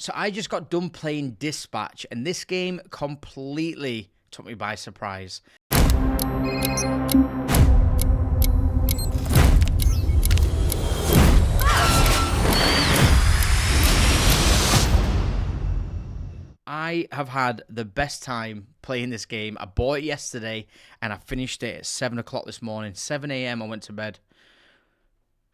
So I just got done playing Dispatch, and this game completely took me by surprise. I have had the best time playing this game. I bought it yesterday, and I finished it at 7 o'clock this morning. 7 a.m. I went to bed.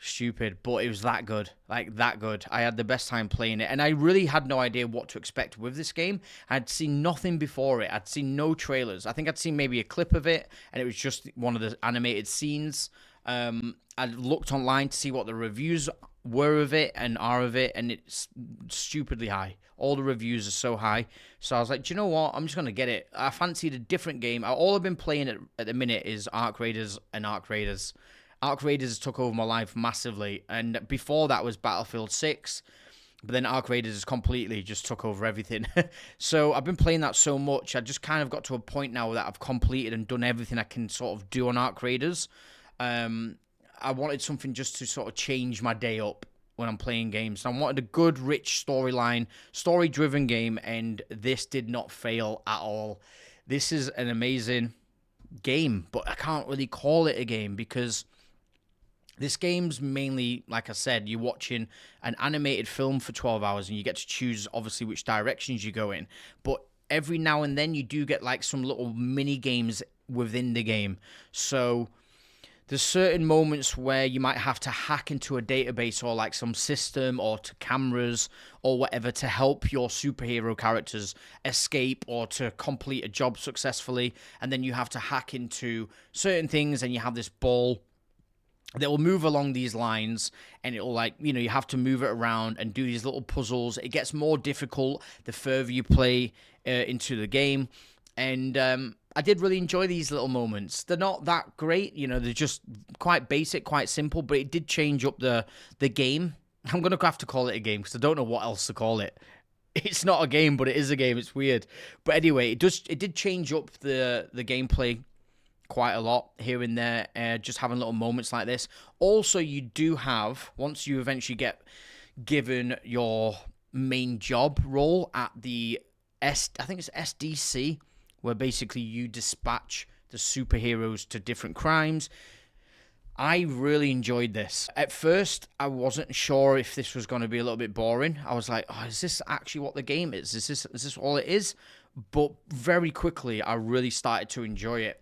Stupid, but it was that good. Like, that good. I had the best time playing it, and I really had no idea what to expect with this game. I'd seen nothing before it. I'd seen no trailers. I think I'd seen maybe a clip of it, and it was just one of the animated scenes. I looked online to see what the reviews were of it and are of it, and it's stupidly high. All the reviews are so high. So I was like, do you know what? I'm just going to get it. I fancied a different game. All I've been playing at the minute is Arc Raiders and Arc Raiders. Arc Raiders took over my life massively, and before that was Battlefield 6, but then Arc Raiders completely just took over everything. So I've been playing that so much, I just kind of got to a point now that I've completed and done everything I can sort of do on Arc Raiders. I wanted something just to sort of change my day up when I'm playing games. I wanted a good, rich storyline, story-driven game, and this did not fail at all. This is an amazing game, but I can't really call it a game because this game's mainly, like I said, you're watching an animated film for 12 hours and you get to choose, obviously, which directions you go in. But every now and then you do get, like, some little mini games within the game. So there's certain moments where you might have to hack into a database or like some system or to cameras or whatever to help your superhero characters escape or to complete a job successfully. And then you have to hack into certain things and you have this ball that will move along these lines, and it'll, like, you know, you have to move it around and do these little puzzles. It gets more difficult the further you play into the game. And I did really enjoy these little moments. They're not that great, you know, they're just quite basic, quite simple, but it did change up the game. I'm going to have to call it a game because I don't know what else to call it. It's not a game, but it is a game. It's weird. But anyway, it did change up the gameplay quite a lot here and there, just having little moments like this. Also, you do have, once you eventually get given your main job role at the I think it's SDC, where basically you dispatch the superheroes to different crimes. I really enjoyed this. At first, I wasn't sure if this was going to be a little bit boring. I was like, oh, is this actually what the game is? Is this all it is? But very quickly, I really started to enjoy it.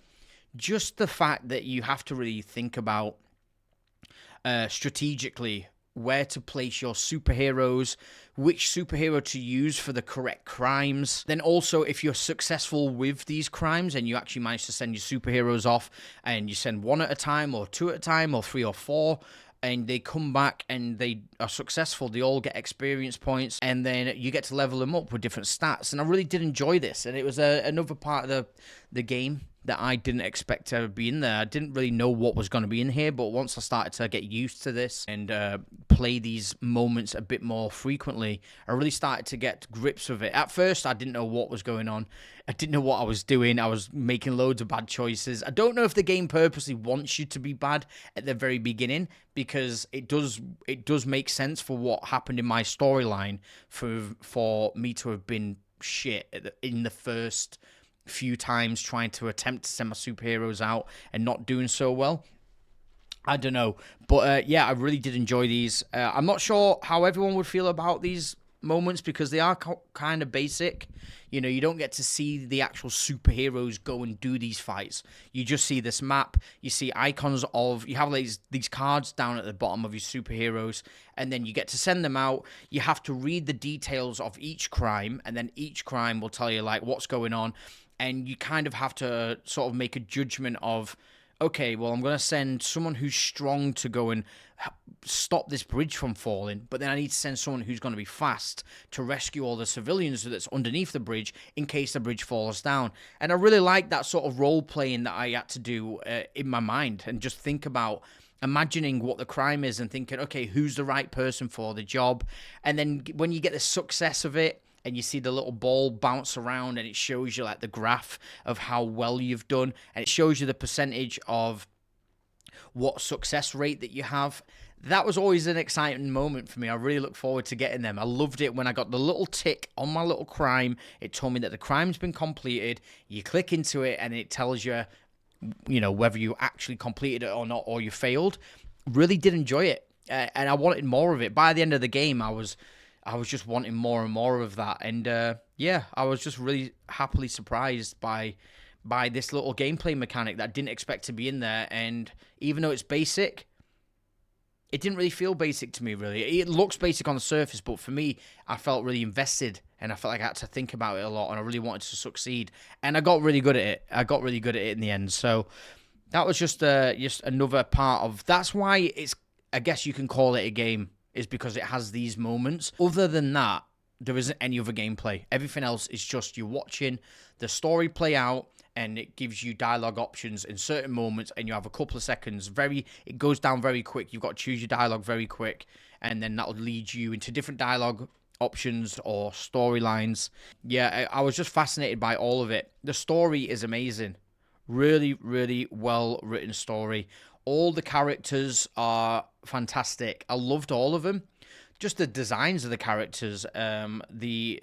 Just the fact that you have to really think about strategically where to place your superheroes, which superhero to use for the correct crimes. Then also, if you're successful with these crimes and you actually manage to send your superheroes off and you send one at a time or two at a time or three or four, and they come back and they are successful, they all get experience points, and then you get to level them up with different stats. And I really did enjoy this, and it was another part of the game that I didn't expect to be in there. I didn't really know what was going to be in here, but once I started to get used to this and play these moments a bit more frequently, I really started to get grips with it. At first, I didn't know what was going on. I didn't know what I was doing. I was making loads of bad choices. I don't know if the game purposely wants you to be bad at the very beginning, because it does make sense for what happened in my storyline for me to have been shit in the first few times trying to attempt to send my superheroes out and not doing so well. I don't know, but yeah, I really did enjoy these. I'm not sure how everyone would feel about these moments because they are kind of basic. You know, you don't get to see the actual superheroes go and do these fights. You just see this map. You see icons of, you have these cards down at the bottom of your superheroes, and then you get to send them out. You have to read the details of each crime, and then each crime will tell you, like, what's going on. And you kind of have to sort of make a judgment of, okay, well, I'm going to send someone who's strong to go and stop this bridge from falling, but then I need to send someone who's going to be fast to rescue all the civilians that's underneath the bridge in case the bridge falls down. And I really like that sort of role-playing that I had to do in my mind, and just think about imagining what the crime is and thinking, okay, who's the right person for the job? And then when you get the success of it, and you see the little ball bounce around, and it shows you, like, the graph of how well you've done, and it shows you the percentage of what success rate that you have. that was always an exciting moment for me. I really look forward to getting them. I loved it when I got the little tick on my little crime. It told me that the crime's been completed. You click into it and it tells you, whether you actually completed it or not, or you failed. Really did enjoy it, and I wanted more of it. By the end of the game, I was just wanting more and more of that. And yeah, I was just really happily surprised by this little gameplay mechanic that I didn't expect to be in there. And even though it's basic, it didn't really feel basic to me, really. It looks basic on the surface, but for me, I felt really invested, and I felt like I had to think about it a lot, and I really wanted to succeed. And I got really good at it. I got really good at it in the end. So that was just another part of... That's why it's... I guess you can call it a game, is because it has these moments. Other than that, there isn't any other gameplay. Everything else is just you watching the story play out, and it gives you dialogue options in certain moments, and you have a couple of seconds. It goes down very quick. You've got to choose your dialogue very quick, and then that will lead you into different dialogue options or storylines. Yeah, I was just fascinated by all of it. The story is amazing. Really, really well-written story. All the characters are fantastic. I loved all of them. Just the designs of the characters, the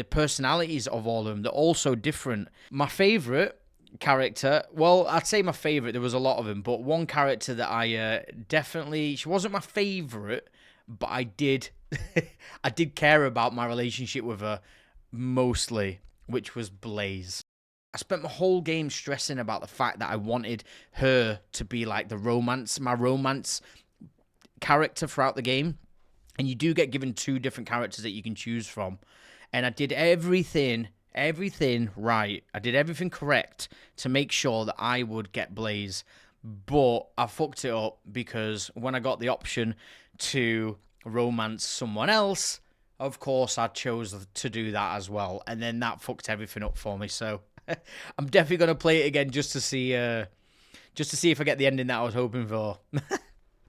personalities of all of them, they're all so different. My favourite character, well, I'd say my favourite, there was a lot of them, but one character that I she wasn't my favourite, but I did care about my relationship with her mostly, which was Blaze. I spent my whole game stressing about the fact that I wanted her to be like my romance character throughout the game. And you do get given 2 different characters that you can choose from. And I did everything right. I did everything correct to make sure that I would get Blaze. But I fucked it up because when I got the option to romance someone else, of course I chose to do that as well. And then that fucked everything up for me. So I'm definitely going to play it again just to see if I get the ending that I was hoping for.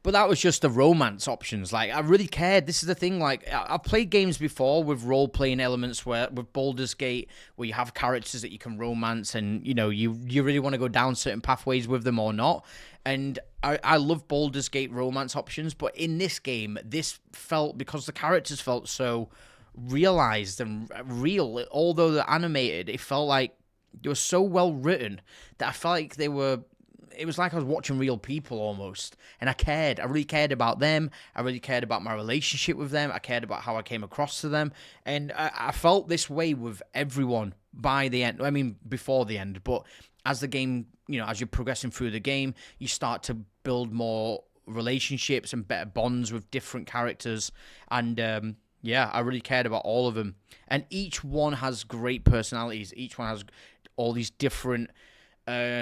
But that was just the romance options. Like, I really cared. This is the thing. Like, I've played games before with role-playing elements with Baldur's Gate, where you have characters that you can romance, and, you really want to go down certain pathways with them or not. And I love Baldur's Gate romance options, but in this game, because the characters felt so realized and real, although they're animated, it felt like they were so well written that I felt like it was like I was watching real people almost. And I cared. I really cared about them. I really cared about my relationship with them. I cared about how I came across to them. And I felt this way with everyone by the end. I mean, before the end. But as the game, as you're progressing through the game, you start to build more relationships and better bonds with different characters. And yeah, I really cared about all of them. And each one has great personalities. Each one has all these different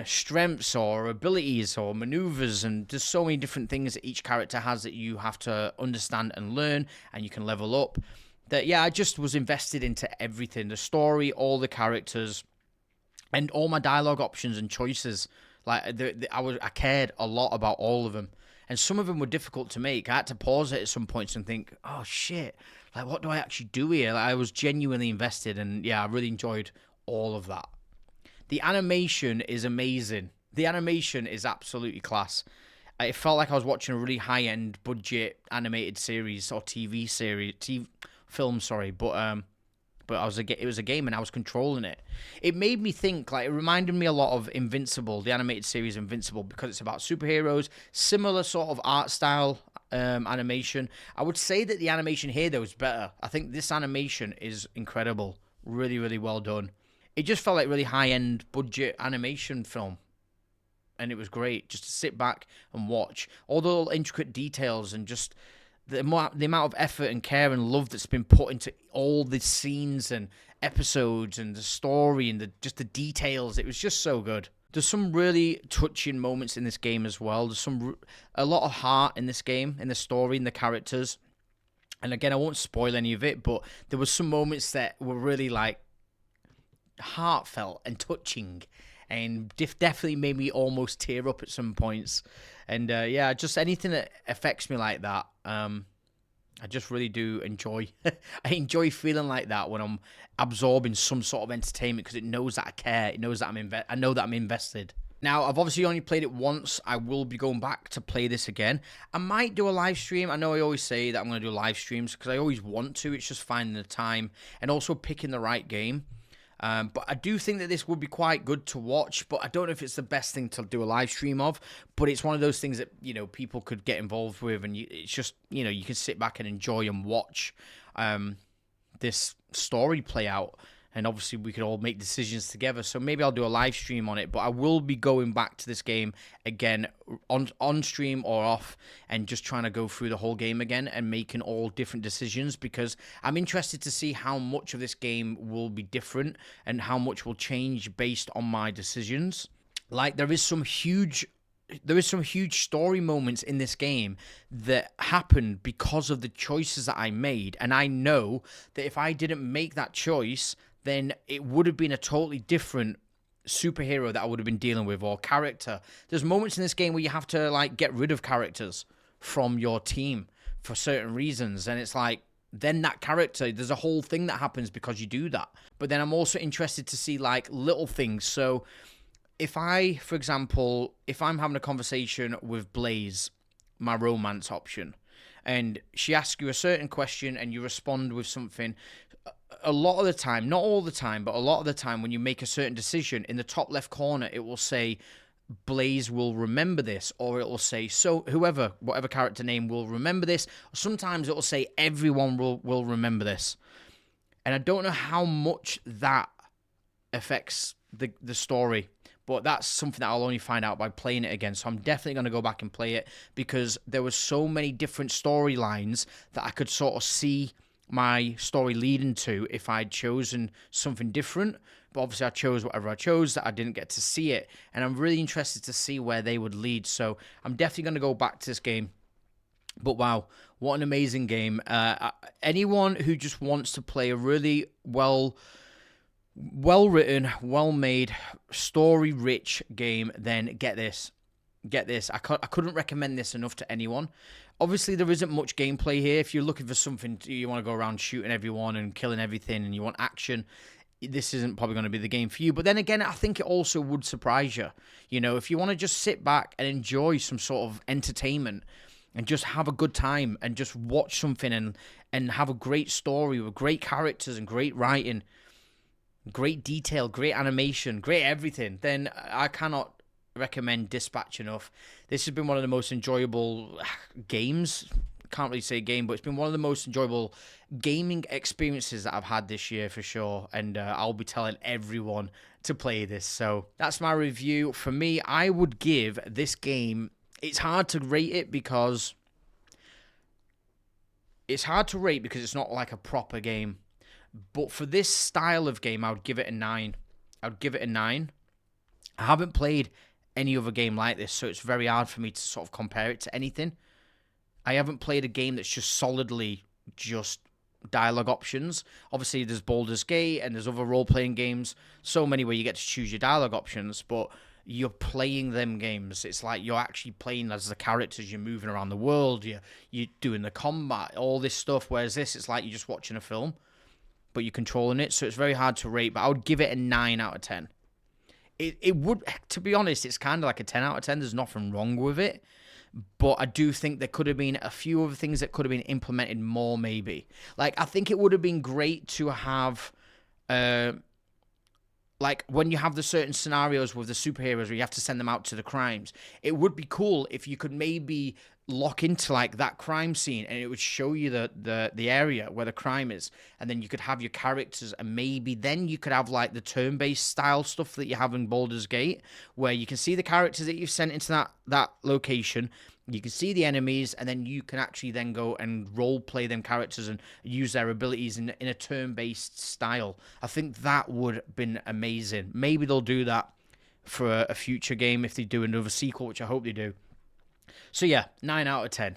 strengths or abilities or maneuvers, and there's so many different things that each character has that you have to understand and learn, and you can level up. That, yeah, I just was invested into everything, the story, all the characters, and all my dialogue options and choices. Like, I cared a lot about all of them, and some of them were difficult to make. I had to pause it at some points and think, oh shit, like, what do I actually do here? Like, I was genuinely invested, and yeah, I really enjoyed all of that. The animation is amazing. The animation is absolutely class. It felt like I was watching a really high-end budget animated series or film, sorry. But it was a game, and I was controlling it. It made me think, like, it reminded me a lot of Invincible, the animated series Invincible, because it's about superheroes, similar sort of art style animation. I would say that the animation here, though, is better. I think this animation is incredible. Really, really well done. It just felt like really high-end budget animation film. And it was great just to sit back and watch all the little intricate details and just the amount of effort and care and love that's been put into all the scenes and episodes and the story and just the details. It was just so good. There's some really touching moments in this game as well. There's a lot of heart in this game, in the story, in the characters. And again, I won't spoil any of it, but there were some moments that were really like heartfelt and touching, and definitely made me almost tear up at some points. And yeah, just anything that affects me like that, I just really do enjoy. I enjoy feeling like that when I'm absorbing some sort of entertainment, because it knows that I care. It knows that I know that I'm invested. Now, I've obviously only played it once. I will be going back to play this again. I might do a live stream. I know I always say that I'm going to do live streams because I always want to. It's just finding the time and also picking the right game. But I do think that this would be quite good to watch, but I don't know if it's the best thing to do a live stream of, but it's one of those things that, you know, people could get involved with, and it's just, you know, you can sit back and enjoy and watch this story play out, and obviously we could all make decisions together. So maybe I'll do a live stream on it, but I will be going back to this game again on stream or off, and just trying to go through the whole game again and making all different decisions, because I'm interested to see how much of this game will be different and how much will change based on my decisions. Like, there is some huge story moments in this game that happened because of the choices that I made, and I know that if I didn't make that choice, then it would have been a totally different superhero that I would have been dealing with, or character. There's moments in this game where you have to, like, get rid of characters from your team for certain reasons, and it's like, then that character, there's a whole thing that happens because you do that. But then I'm also interested to see, like, little things. So if for example, if I'm having a conversation with Blaze, my romance option, and she asks you a certain question and you respond with something, a lot of the time, not all the time, but a lot of the time when you make a certain decision, in the top left corner, it will say, Blaze will remember this, or it will say, so whatever character name will remember this. Sometimes it will say, everyone will remember this. And I don't know how much that affects the story, but that's something that I'll only find out by playing it again. So I'm definitely going to go back and play it, because there were so many different storylines that I could sort of see my story leading to if I'd chosen something different. But obviously I chose whatever I chose, that I didn't get to see it, and I'm really interested to see where they would lead. So I'm definitely going to go back to this game. But wow, what an amazing game. Anyone who just wants to play a really well-written, well-made, story-rich game, then get this. I couldn't recommend this enough to anyone. Obviously, there isn't much gameplay here. If you're looking for something, you want to go around shooting everyone and killing everything, and you want action, this isn't probably going to be the game for you. But then again, I think it also would surprise you. You know, if you want to just sit back and enjoy some sort of entertainment and just have a good time and just watch something and have a great story with great characters and great writing, great detail, great animation, great everything, then I cannot recommend Dispatch enough. This has been one of the most enjoyable games. Can't really say game, but it's been one of the most enjoyable gaming experiences that I've had this year for sure. And I'll be telling everyone to play this. So that's my review. For me, I would give this game, it's hard to rate it because it's not like a proper game. But for this style of game, I would give it a 9. I haven't played any other game like this, so it's very hard for me to sort of compare it to anything. I haven't played a game that's just solidly just dialogue options. Obviously, there's Baldur's Gate and there's other role-playing games, so many where you get to choose your dialogue options, but you're playing them games. It's like you're actually playing as the characters, you're moving around the world, you're doing the combat, all this stuff, whereas this, it's like you're just watching a film, but you're controlling it, so it's very hard to rate, but I would give it a 9 out of 10. It would, to be honest, it's kind of like a 10 out of 10. There's nothing wrong with it. But I do think there could have been a few other things that could have been implemented more, maybe. Like, I think it would have been great to have, like, when you have the certain scenarios with the superheroes where you have to send them out to the crimes, it would be cool if you could maybe lock into, like, that crime scene and it would show you the area where the crime is, and then you could have your characters, and maybe then you could have, like, the turn-based style stuff that you have in Baldur's Gate, where you can see the characters that you've sent into that location, you can see the enemies, and then you can actually then go and role-play them characters and use their abilities in a turn-based style. I think that would have been amazing. Maybe they'll do that for a future game if they do another sequel, which I hope they do. So yeah, 9 out of 10.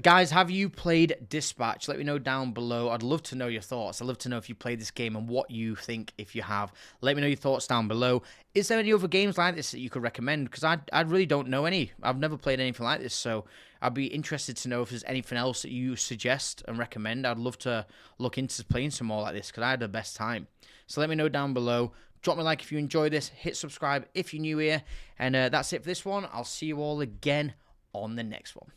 Guys, have you played Dispatch? Let me know down below. I'd love to know your thoughts. I'd love to know if you played this game and what you think if you have. Let me know your thoughts down below. Is there any other games like this that you could recommend? Because I really don't know any. I've never played anything like this, so I'd be interested to know if there's anything else that you suggest and recommend. I'd love to look into playing some more like this because I had the best time. So let me know down below. Drop me a like if you enjoyed this. Hit subscribe if you're new here. And that's it for this one. I'll see you all again on the next one.